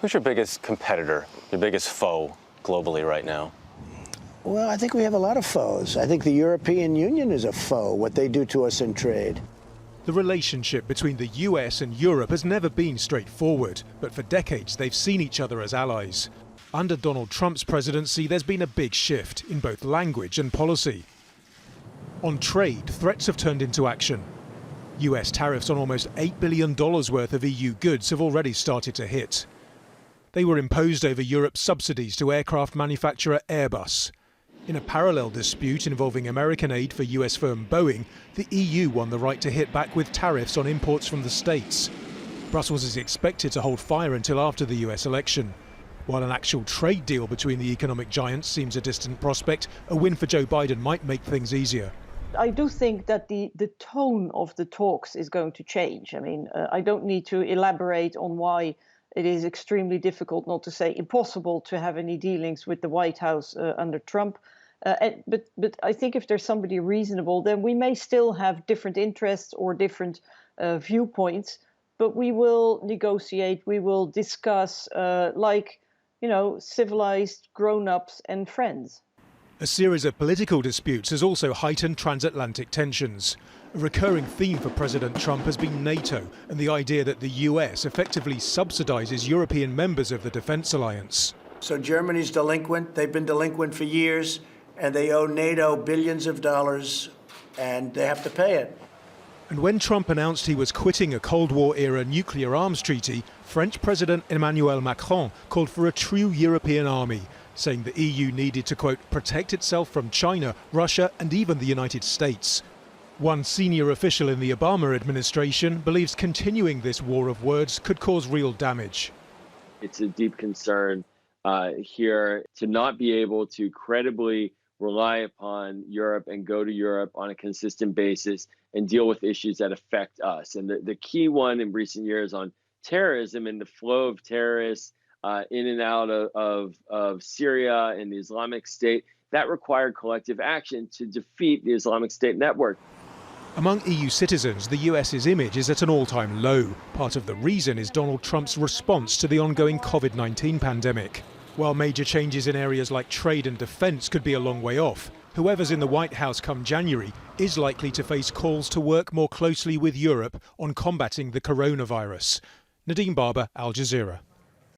Who's your biggest competitor, your biggest foe globally right now? Well, I think we have a lot of foes. I think the European Union is a foe, what they do to us in trade. The relationship between the US and Europe has never been straightforward, but for decades they've seen each other as allies. Under Donald Trump's presidency, there's been a big shift in both language and policy. On trade, threats have turned into action. US tariffs on almost $8 billion worth of EU goods have already started to hit. They were imposed over Europe's subsidies to aircraft manufacturer Airbus. In a parallel dispute involving American aid for US firm Boeing, the EU won the right to hit back with tariffs on imports from the States. Brussels is expected to hold fire until after the US election. While an actual trade deal between the economic giants seems a distant prospect, a win for Joe Biden might make things easier. I do think that the tone of the talks is going to change. I mean, I don't need to elaborate on why it is extremely difficult, not to say impossible, to have any dealings with the White House under Trump. But I think if there's somebody reasonable, then we may still have different interests or different viewpoints, but we will negotiate, we will discuss like, you know, civilized grown-ups and friends. A series of political disputes has also heightened transatlantic tensions. A recurring theme for President Trump has been NATO and the idea that the US effectively subsidizes European members of the defense alliance. So Germany's delinquent. They've been delinquent for years, and they owe NATO billions of dollars, and they have to pay it. And when Trump announced he was quitting a Cold War-era nuclear arms treaty, French President Emmanuel Macron called for a true European army, saying the EU needed to, quote, protect itself from China, Russia and even the United States. One senior official in the Obama administration believes continuing this war of words could cause real damage. It's a deep concern here to not be able to credibly rely upon Europe and go to Europe on a consistent basis and deal with issues that affect us. And the key one in recent years on terrorism and the flow of terrorists in and out of Syria and the Islamic State, that required collective action to defeat the Islamic State network. Among EU citizens, the US's image is at an all-time low. Part of the reason is Donald Trump's response to the ongoing COVID-19 pandemic. While major changes in areas like trade and defense could be a long way off, whoever's in the White House come January is likely to face calls to work more closely with Europe on combating the coronavirus. Nadim, Al Jazeera.